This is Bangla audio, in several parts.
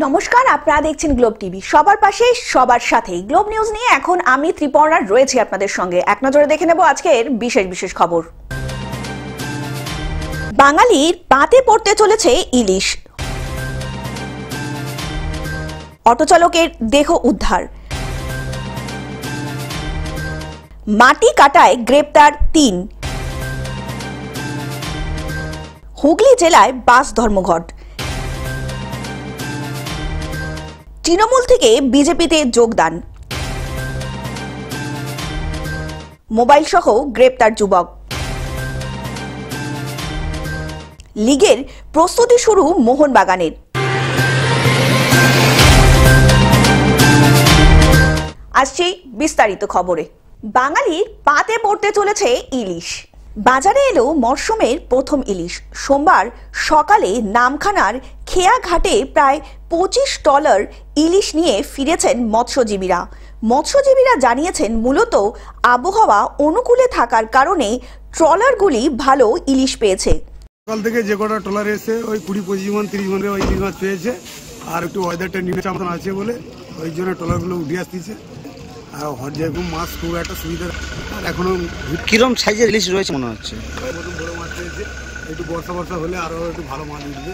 নমস্কার, আপনারা দেখছেন গ্লোব টিভি। সবার পাশে সবার সাথে গ্লোব নিউজ নিয়ে এখন আমি ত্রিপর্ণা রয়েছি আপনাদের সঙ্গে। এক নজরে দেখে নেব আজকের বিশেষ বিশেষ খবর। বাঙালির পাতে পড়তে চলেছে ইলিশ। অটো চালকের দেহ উদ্ধার। মাটি কাটায় গ্রেপ্তার ৩। হুগলি জেলায় বাস ধর্মঘট। তৃণমূল থেকে বিজেপিতে যোগদান। মোবাইল সহ গ্রেপ্তার যুবক। লিগের প্রস্তুতি শুরু মোহনবাগানের। আসছি বিস্তারিত খবরে। বাঙালির পাতে পড়তে চলেছে ইলিশ। বাজারে এলো মরশুমের প্রথম ইলিশ। সোমবার সকালে নামখানার খেয়া ঘাটে প্রায় 25 ট্রলার ইলিশ নিয়ে ফিরেছেন মৎস্যজীবীরা। মৎস্যজীবীরা জানিয়েছেন মূলত আবহাওয়া অনুকূলে থাকার কারণে ট্রলারগুলি ভালো ইলিশ পেয়েছে। সকাল থেকে যে কটা ট্রলার এসে ওই 20-25 মন 30 মনে ওই ইলিশ মাছ পেয়েছে, আর একটু ওয়েদারটা নিচে মতন আছে বলে ওই জন্য ট্রলারগুলো উঠে আসতেছে। আর যেরকম মাছ খুব একটা সুবিধা। আর এখনো কিরম সাইজের ইলিশ রয়েছে মনে হচ্ছে? বড় মাছ পেয়েছে, একটু বর্ষা হলে আরো একটু ভালো মাছ উঠবে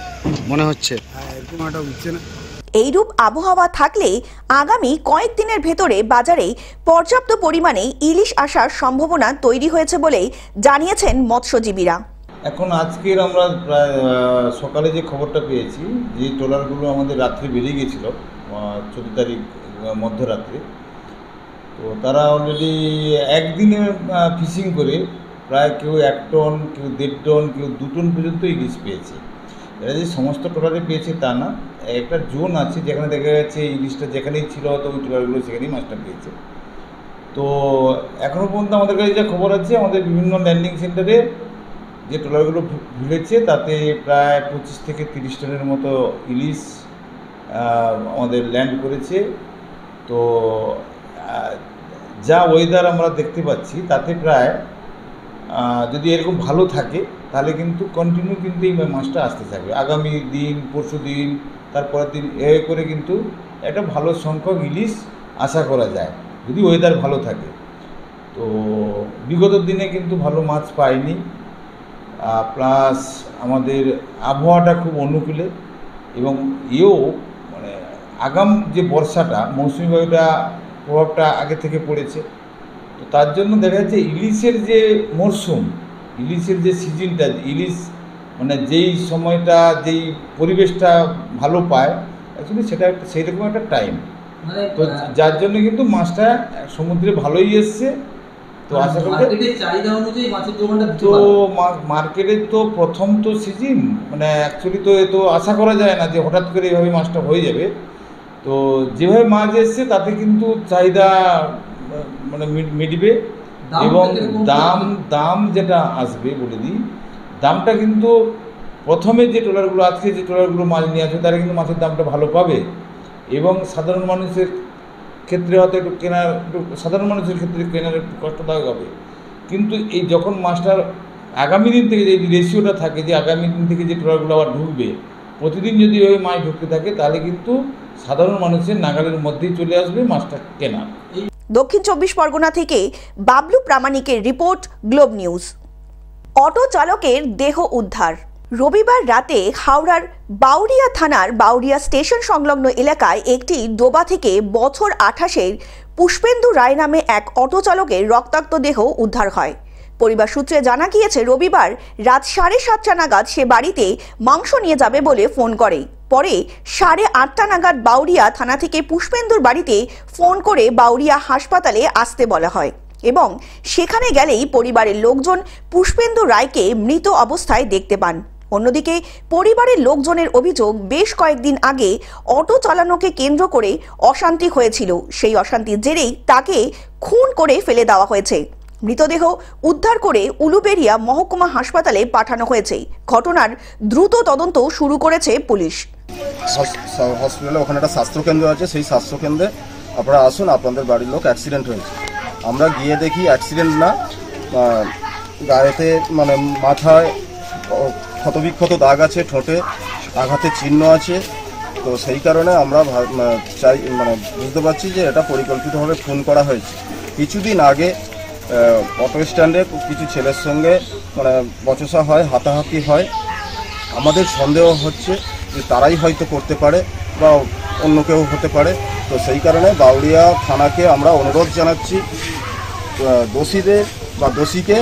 মনে হচ্ছে। হ্যাঁ, এরকম একটা উঠছে না। এইরূপ আবহাওয়া থাকলে আগামী কয়েকদিনের ভেতরে বাজারে পর্যাপ্ত পরিমাণে ইলিশ আসার সম্ভাবনা তৈরি হয়েছে বলে জানিয়েছেন মৎস্যজীবীরা। এখন আজকের আমরা প্রায় সকালে যে খবরটা পেয়েছি, যে ট্রলারগুলো আমাদের রাত্রে বেরিয়ে গেছিল 14 তারিখ মধ্যরাত্রে, তো তারা অলরেডি একদিনে ফিশিং করে প্রায় কেউ 1 টন, কেউ 1.5 টন, কেউ 2 টন পর্যন্ত ইলিশ পেয়েছে। এরা যে সমস্ত ট্রলারে পেয়েছে তা না, একটা জোন আছে যেখানে দেখা যাচ্ছে ইলিশটা যেখানেই ছিল হয়তো ওই ট্রলারগুলো সেখানেই মাছটা পেয়েছে। তো এখনও পর্যন্ত আমাদের কাছে যা খবর আছে, আমাদের বিভিন্ন ল্যান্ডিং সেন্টারে যে ট্রলারগুলো ভিড়েছে তাতে প্রায় 25 থেকে 30 টনের মতো ইলিশ আমাদের ল্যান্ড করেছে। তো যা ওয়েদার আমরা দেখতে পাচ্ছি তাতে প্রায় যদি এরকম ভালো থাকে তাহলে কিন্তু কন্টিনিউ কিন্তু এই মাছটা আসতে থাকবে। আগামী দিন, পরশু দিন, তারপরের দিন এ করে কিন্তু একটা ভালো সংখ্যক ইলিশ আশা করা যায় যদি ওয়েদার ভালো থাকে। তো বিগত দিনে কিন্তু ভালো মাছ পাইনি, প্লাস আমাদের আবহাওয়াটা খুব অনুকূলে, এবং এও মানে আগাম যে বর্ষাটা মৌসুমি বায়ুটা প্রভাবটা আগে থেকে পড়েছে। তো তার জন্য দেখা যাচ্ছে ইলিশের যে মরশুম, ইলিশের যে সিজনটা, ইলিশ মানে যেই সময়টা যেই পরিবেশটা ভালো পায় অ্যাকচুয়ালি সেটা সেই রকম একটা টাইম। তো যার জন্য কিন্তু মাছটা সমুদ্রে ভালোই এসছে। তো আশা করি তো মার্কেটের তো প্রথম তো সিজন, মানে অ্যাকচুয়ালি তো এ তো আশা করা যায় না যে হঠাৎ করে এইভাবে মাছটা হয়ে যাবে। তো যেভাবে মাছ এসছে তাতে কিন্তু চাহিদা মানে মিটবে, এবং দাম যেটা আসবে বলে দিই, দামটা কিন্তু প্রথমে যে ট্রলারগুলো আজকে যে ট্রলারগুলো মাছ নিয়ে আসবে তারা কিন্তু মাছের দামটা ভালো পাবে, এবং সাধারণ মানুষের ক্ষেত্রে হয়তো একটু সাধারণ মানুষের ক্ষেত্রে কেনার একটু কষ্টদায়ক হবে। কিন্তু এই যখন মাছটার আগামী দিন থেকে যে রেশিওটা থাকে, যে আগামী দিন থেকে যে ট্রলারগুলো আবার ঢুকবে, প্রতিদিন যদি ওই মাছ ঢুকতে থাকে তাহলে কিন্তু সাধারণ মানুষের নাগালের মধ্যেই চলে আসবে মাছটা কেনা। দক্ষিণ 24 পরগনা থেকে বাবলু প্রামাণিকের রিপোর্ট, গ্লোব নিউজ। অটো চালকের দেহ উদ্ধার। রবিবার রাতে হাওড়ার বাউরিয়া থানার বাউরিয়া স্টেশন সংলগ্ন এলাকায় একটি ডোবা থেকে বছর 28-এর পুষ্পেন্দু রায় নামে এক অটো চালকের রক্তাক্ত দেহ উদ্ধার হয়। পরিবার সূত্রে জানা গিয়েছে, রবিবার রাত 7:30 নাগাদ সে বাড়িতে মাংস নিয়ে যাবে বলে ফোন করে। পরে 8:30 নাগাদ বাউরিয়া থানা থেকে পুষ্পেন্দুর বাড়িতে ফোন করে বাউরিয়া হাসপাতালে আসতে বলা হয়, এবং সেখানে গেলেই পরিবারের লোকজন পুষ্পেন্দু রায়কে মৃত অবস্থায় দেখতে পান। অন্যদিকে পরিবারের লোকজনের অভিযোগ, বেশ কয়েকদিন আগে অটো চালানোকে কেন্দ্র করে অশান্তি হয়েছিল। সেই অশান্তির জেরেই তাকে খুন করে ফেলে দেওয়া হয়েছে। মৃতদেহ উদ্ধার করে উলুবেড়িয়া মহকুমা হাসপাতালে পাঠানো হয়েছে। ঘটনার দ্রুত তদন্ত শুরু করেছে পুলিশ। হসপিটালে ওখানে একটা স্বাস্থ্যকেন্দ্র আছে, সেই স্বাস্থ্যকেন্দ্রে আপনারা আসুন, আপনাদের বাড়ির লোক অ্যাক্সিডেন্ট হয়েছে। আমরা গিয়ে দেখি অ্যাক্সিডেন্ট না, গায়েতে মানে মাথায় ক্ষতবিক্ষত দাগ আছে, ঠোঁটে আঘাতের চিহ্ন আছে, তো সেই কারণে আমরা চাই বুঝতে পারছি যে এটা পরিকল্পিতভাবে খুন করা হয়েছে। কিছুদিন আগে অটো স্ট্যান্ডে কিছু ছেলের সঙ্গে বচসা হয়, হাতাহাতি হয়। আমাদের সন্দেহ হচ্ছে যে তারাই হয়তো করতে পারে বা অন্য কেউ হতে পারে। তো সেই কারণে বাউরিয়া থানাকে আমরা অনুরোধ জানাচ্ছি দোষীদের বা দোষীকে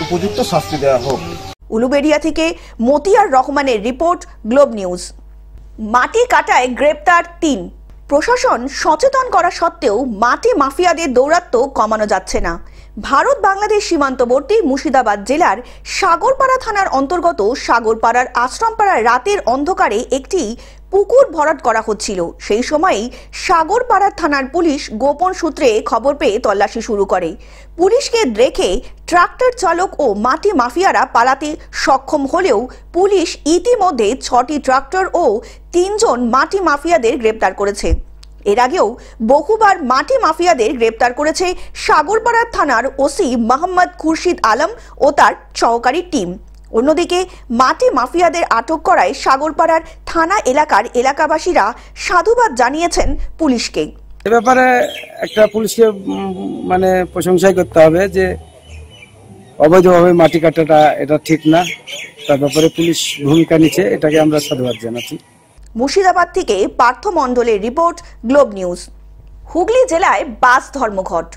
উপযুক্ত শাস্তি দেওয়া হোক। উলুবেড়িয়া থেকে মতিয়ার রহমানের রিপোর্ট, গ্লোব নিউজ। মাটি কাটায় গ্রেপ্তার ৩। প্রশাসন সচেতন করা সত্ত্বেও মাটি মাফিয়াদের দৌরাত্ম্য কমানো যাচ্ছে না। ভারত বাংলাদেশ সীমান্তবর্তী মুর্শিদাবাদ জেলার সাগরপাড়া থানার অন্তর্গত সাগরপাড়ার আশ্রমপাড়ার রাতের অন্ধকারে একটি পুকুর ভরাট করা হচ্ছিল। সেই সময়ই সাগরপাড়ার থানার পুলিশ গোপন সূত্রে খবর পেয়ে তল্লাশি শুরু করে। পুলিশকে দেখে ট্রাক্টর চালক ও মাটি মাফিয়ারা পালাতে সক্ষম হলেও পুলিশ ইতিমধ্যে ৬টি ট্রাক্টর ও ৩ জন মাটি মাফিয়াদের গ্রেপ্তার করেছে। এর আগেও বহুবার মাটি মাফিয়াদের গ্রেপ্তার করেছে সাগরপাড়ার থানার ওসি মোহাম্মদ খুরশিদ আলম ও তার সহকারী টিম। অন্যদিকে মাটি মাফিয়াদের আটক করায় সাগরপাড়ার থানা এলাকার এলাকাবাসীরা সাধুবাদ জানিয়েছেন পুলিশকে। এ ব্যাপারে একটা পুলিশকে প্রশংসাই করতে হবে যে অবৈধভাবে মাটি কাটাটা এটা ঠিক না, তার ব্যাপারে পুলিশ ভূমিকা নিচ্ছে, এটাকে আমরা সাধুবাদ জানাচ্ছি। মুর্শিদাবাদ থেকে পার্থ মণ্ডলের রিপোর্ট, গ্লোব নিউজ। হুগলি জেলায় বাস ধর্মঘট।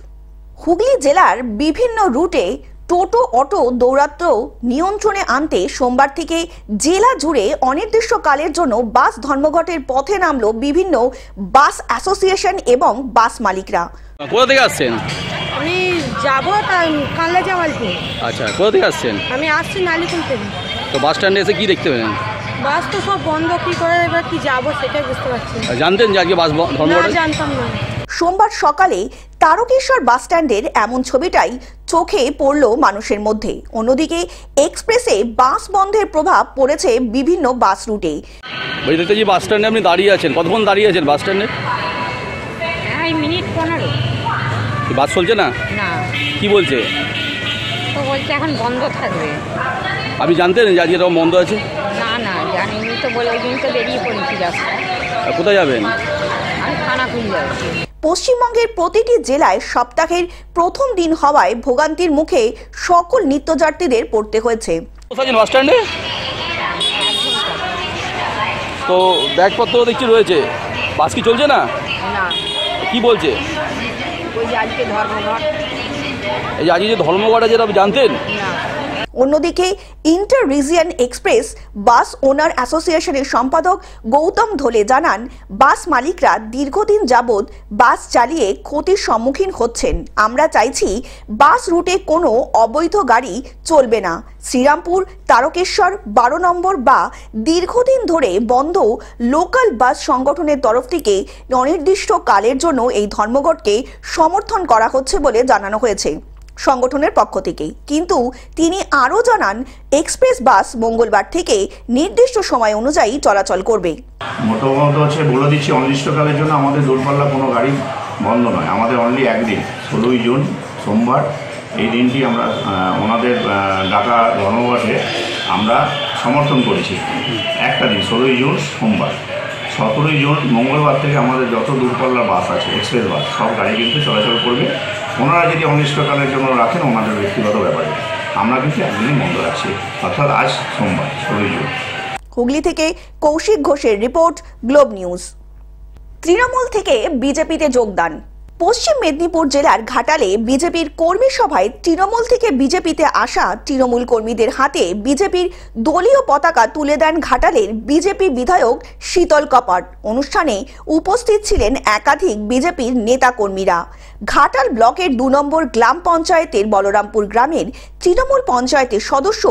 হুগলি জেলার বিভিন্ন রুটে টোটো অটো দৌরাত্ম্য নিয়ন্ত্রণে আনতে সোমবার থেকে জেলা জুড়ে অনির্দিষ্টকালের জন্য বাস ধর্মঘটের পথে নামলো বিভিন্ন বাস অ্যাসোসিয়েশন এবং বাস মালিকরা। কোথা থেকে আসছেন? আমি যাবো কানলা জামালপুর। আচ্ছা, কোথা থেকে আসছেন? আমি আসছি নালিকুল থেকে। তো বাস স্ট্যান্ডে এসে কি দেখতে পেলেন? বাস তো সব বন্ধ, কি করে এবার কি যাবো সেটাই বুঝতে পারছি না। জানতেন যে আজকে বাস ধর্মঘট? জানতাম না। সোমবার সকালে তারকেশ্বর বাস স্ট্যান্ডের এমন ছবিটাই চোখে পড়ল মানুষের মধ্যে। অন্যদিকে এক্সপ্রেসে বাস বন্ধের প্রভাব পড়েছে বিভিন্ন বাস রুটে। দেখতে যে বাস স্ট্যান্ডে আপনি দাঁড়িয়ে আছেন, কতক্ষণ দাঁড়িয়ে আছেন বাস স্ট্যান্ডে? মিনিট 15। বাস চলছে না? না। কি বলছে? তো বলছে এখন বন্ধ থাকবে। আপনি জানতেন যে আজকে এরকম বন্ধ আছে? না না জানিনি তো, বলে ওই দিন তো বেরিয়ে পড়েছি রাস্তায়। কোথায় যাবেন? আমি খানাকুল যাব। পশ্চিমবঙ্গের প্রতিটি জেলায় সপ্তাহের প্রথম দিন হওয়ায় ভোগান্তির মুখে সকল নিত্যযাত্রীদের পড়তে হয়েছে। কোথায় বাস স্ট্যান্ডে? তো ব্যাগপত্র দেখছি রয়েছে, বাস কি চলছে না? না। কি বলছে? ওই যে আজকে ধর্মঘট। এই যে আজকে যে ধর্মঘট আছে, আপনি জানতেন? না। অন্যদিকে ইন্টার রিজিয়ন এক্সপ্রেস বাস ওনার অ্যাসোসিয়েশনের সম্পাদক গৌতম ধোলে জানান, বাস মালিকরা দীর্ঘদিন যাবৎ বাস চালিয়ে ক্ষতির সম্মুখীন হচ্ছেন। আমরা চাইছি বাস রুটে কোনো অবৈধ গাড়ি চলবে না। শ্রীরামপুর, তারকেশ্বর, 12 নম্বর বা দীর্ঘদিন ধরে বন্ধ লোকাল বাস সংগঠনের তরফ থেকে অনির্দিষ্টকালের জন্য এই ধর্মঘটকে সমর্থন করা হচ্ছে বলে জানানো হয়েছে সংগঠনের পক্ষ থেকে। কিন্তু তিনি আরও জানান, এক্সপ্রেস বাস মঙ্গলবার থেকে নির্দিষ্ট সময় অনুযায়ী চলাচল করবে। মোটামুটি হচ্ছে বলে দিচ্ছি, অনির্দিষ্টকালের জন্য আমাদের দূরপাল্লা কোনো গাড়ি বন্ধ নয়। আমাদের অনলি একদিন 16ই জুন সোমবার, এই দিনটি আমরা ওনাদের ডাকা ধর্মঘটে আমরা সমর্থন করেছি। একটা দিন 16ই জুন সোমবার। 17ই জুন মঙ্গলবার থেকে আমাদের যত দূরপাল্লার বাস আছে, এক্সপ্রেস বাস, সব গাড়ি কিন্তু চলাচল করবে। ওনারা যদি অনির্দিষ্টকালের জন্য রাখেন ওনাদের ব্যক্তিগত ব্যাপারে, আমরা কিন্তু একদিনই বন্ধ রাখছি, অর্থাৎ আজ সোমবার 16ই জুন। হুগলি থেকে কৌশিক ঘোষের রিপোর্ট, গ্লোব নিউজ। তৃণমূল থেকে বিজেপিতে যোগদান। পশ্চিম মেদিনীপুর জেলার ঘাটালে বিজেপির কর্মী সভায় তৃণমূল থেকে বিজেপিতে আসা তৃণমূল কর্মীদের হাতে বিজেপির দলীয় পতাকা তুলে দেন ঘাটালের বিজেপি বিধায়ক শীতল কপাট। অনুষ্ঠানে উপস্থিত ছিলেন একাধিক বিজেপির নেতাকর্মীরা। ঘাটাল ব্লকের 2 নম্বর গ্রাম পঞ্চায়েতের বলরামপুর গ্রামের তৃণমূল পঞ্চায়েতের সদস্য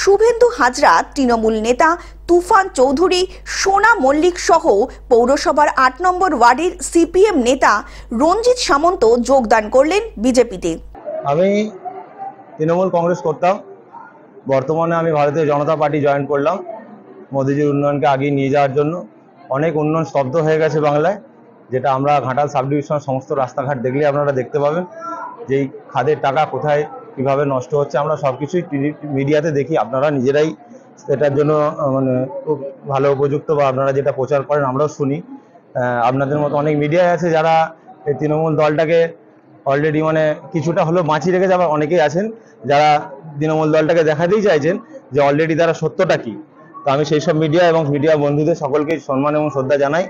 শুভেন্দু হাজরা, তৃণমূল নেতা তুফান চৌধুরী, সোনা মল্লিক সহ পৌরসভার 8 নম্বর ওয়ার্ডের সিপিএম নেতা রঞ্জিত সামন্ত যোগদান করলেন বিজেপিতে। আমি তৃণমূল কংগ্রেস করতাম, বর্তমানে আমি ভারতীয় জনতা পার্টি জয়েন করলাম মোদিজির উন্নয়নকে আগিয়ে নিয়ে যাওয়ার জন্য। অনেক উন্নয়ন স্তব্ধ হয়ে গেছে বাংলায়, যেটা আমরা ঘাটাল সাব ডিভিশনের সমস্ত রাস্তাঘাট দেখলে আপনারা দেখতে পাবেন যে এই খাদের টাকা কোথায় কিভাবে নষ্ট হচ্ছে। আমরা সব কিছুই মিডিয়াতে দেখি, আপনারা নিজেরাই এটার জন্য মানে খুব ভালো উপযুক্ত, বা আপনারা যেটা প্রচার করেন আমরাও শুনি। আপনাদের মতো অনেক মিডিয়া আছে যারা এই তৃণমূল দলটাকে অলরেডি মানে কিছুটা হলেও বাঁচিয়ে রেখেছে, আবার অনেকেই আছেন যারা তৃণমূল দলটাকে দেখাতেই চাইছেন যে অলরেডি তারা সত্যটা কি। তো আমি সেই সব মিডিয়া এবং মিডিয়া বন্ধুদের সকলকে সম্মান এবং শ্রদ্ধা জানাই,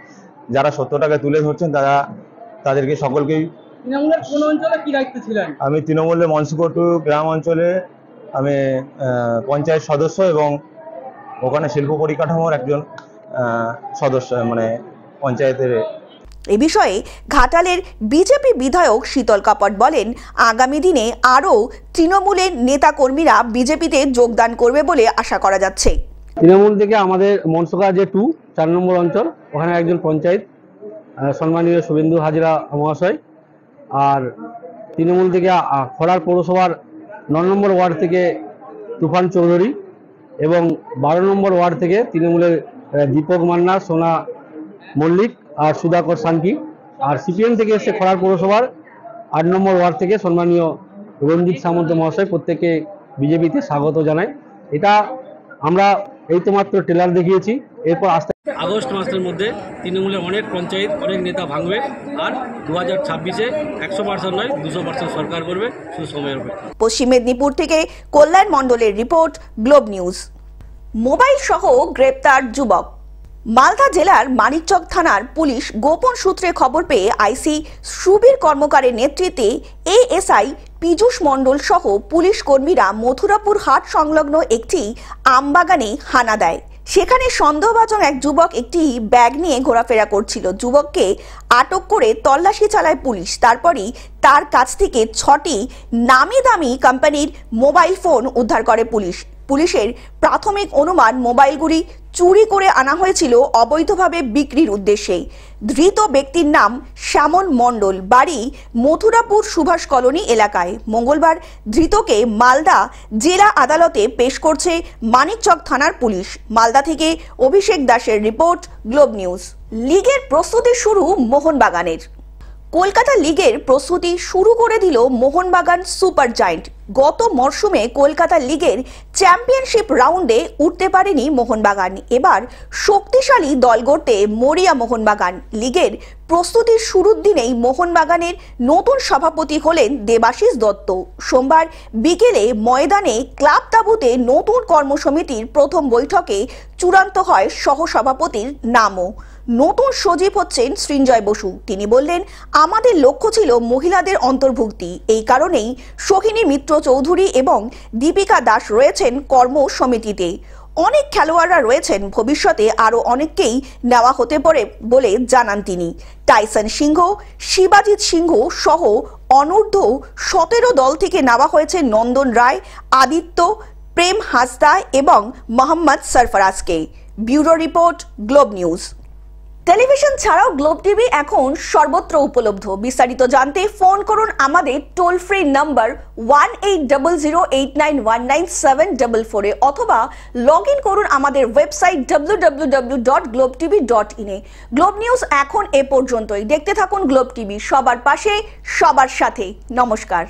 যারা সত্যটাকে তুলে ধরছেন তাদেরকে সকলকেই। তৃণমূলের কোন অঞ্চলে কি দায়িত্ব ছিলেন? আমি তৃণমূলের মনসুকটু গ্রাম অঞ্চলে আমি পঞ্চায়েত সদস্য এবং ওখানে শিল্প পরিকাঠামোর একজন সদস্য, মানে পঞ্চায়েতের। এ বিষয়ে ঘাটালের বিজেপি বিধায়ক শীতল কাপট বলেন, আগামী দিনে আরও তৃণমূলের নেতাকর্মীরা বিজেপিতে যোগদান করবে বলে আশা করা যাচ্ছে। তৃণমূল থেকে আমাদের মনসুকা যে 4 নম্বর অঞ্চল, ওখানে একজন পঞ্চায়েত সম্মানীয় শুভেন্দু হাজরা মহাশয়, আর তৃণমূল থেকে খড়ার পৌরসভার 9 নম্বর ওয়ার্ড থেকে তুফান চৌধুরী, এবং 12 নম্বর ওয়ার্ড থেকে তৃণমূলের দীপক মান্না, সোনা মল্লিক আর সুধাকর সানকি, আর সিপিএম থেকে এসে খড়ার পৌরসভার 8 নম্বর ওয়ার্ড থেকে সম্মানীয় রঞ্জিত সামন্ত মহাশয়, প্রত্যেকে বিজেপিতে স্বাগত জানায়। এটা আমরা এই তো মাত্র ট্রেলার দেখিয়েছি, এরপর আগস্ট মাসের মধ্যে তৃণমূলের অনেক পঞ্চায়েত, অনেক নেতা ভাঙবে, আর 2026-এ 100% নয় 200% সরকার করবে, শুধু সময়ের অপেক্ষা। পশ্চিম মেদিনীপুর থেকে কল্যাণ মণ্ডলের রিপোর্ট, গ্লোব নিউজ। মোবাইল সহ গ্রেপ্তার যুবক। মালদা জেলার মানিকচক থানার পুলিশ গোপন সূত্রে খবর পেয়ে আইসি সুবীর কর্মকারের নেতৃত্বে এএসআই পীযূষ মণ্ডল সহ পুলিশ কর্মীরা মথুরাপুর হাট সংলগ্ন একটি আমবাগানে হানা দেয়। সেখানে সন্দেহভাজন এক যুবক একটি ব্যাগ নিয়ে ঘোরাফেরা করছিল। যুবককে আটক করে তল্লাশি চালায় পুলিশ। তারপরই তার কাছ থেকে 6টি নামি দামি কোম্পানির মোবাইল ফোন উদ্ধার করে পুলিশ। পুলিশের প্রাথমিক অনুমান মোবাইলগুলি চুরি করে আনা হয়েছিল অবৈধভাবে বিক্রির উদ্দেশ্যে। ধৃত ব্যক্তির নাম শ্যামল মণ্ডল, বাড়ি মথুরাপুর সুভাষ কলোনি এলাকায়। মঙ্গলবার ধৃতকে মালদা জেলা আদালতে পেশ করছে মানিকচক থানার পুলিশ। মালদা থেকে অভিষেক দাসের রিপোর্ট, গ্লোব নিউজ। লিগের প্রস্তুতি শুরু মোহনবাগানের। কলকাতা লিগের প্রস্তুতি শুরু করে দিল মোহনবাগান সুপার জায়েন্ট। গত মরশুমে কলকাতা লিগের চ্যাম্পিয়নশিপ রাউন্ডে উঠতে পারেনি মোহনবাগান। এবার শক্তিশালী দল গড়তে মরিয়া মোহনবাগান। লিগের প্রস্তুতির শুরুর দিনেই মোহনবাগানের নতুন সভাপতি হলেন দেবাশিস দত্ত। সোমবার বিকেলে ময়দানে ক্লাব তাঁবুতে নতুন কর্মসমিতির প্রথম বৈঠকে চূড়ান্ত হয় সহসভাপতির নামও। নতুন সচিব হচ্ছেন সৃঞ্জয় বসু। তিনি বললেন, আমাদের লক্ষ্য ছিল মহিলাদের অন্তর্ভুক্তি। এই কারণেই সোহিনী মিত্র চৌধুরী এবং দীপিকা দাস রয়েছেন কর্ম সমিতিতে। অনেক খেলোয়াড়রা রয়েছেন, ভবিষ্যতে আরও অনেককেই নেওয়া হতে পারে বলে জানান তিনি। টাইসন সিংহ, শিবাজিৎ সিংহ সহ অনূর্ধ্ব 17 দল থেকে নেওয়া হয়েছে নন্দন রায়, আদিত্য, প্রেম হাসদা এবং মোহাম্মদ সরফরাজকে। Bureau report, Globe News. Television ছাড়াও গ্লোব টিভি এখন সর্বত্র উপলব্ধ। বিস্তারিত জানতে ফোন করুন আমাদের টোল ফ্রি নাম্বার 1800891974 অথবা লগ ইন করুন আমাদের ওয়েবসাইট www.globetv.in এ। গ্লোব নিউজ এখন এ পর্যন্তই। দেখতে থাকুন গ্লোব টিভি, সবার পাশে সবার সাথে। নমস্কার।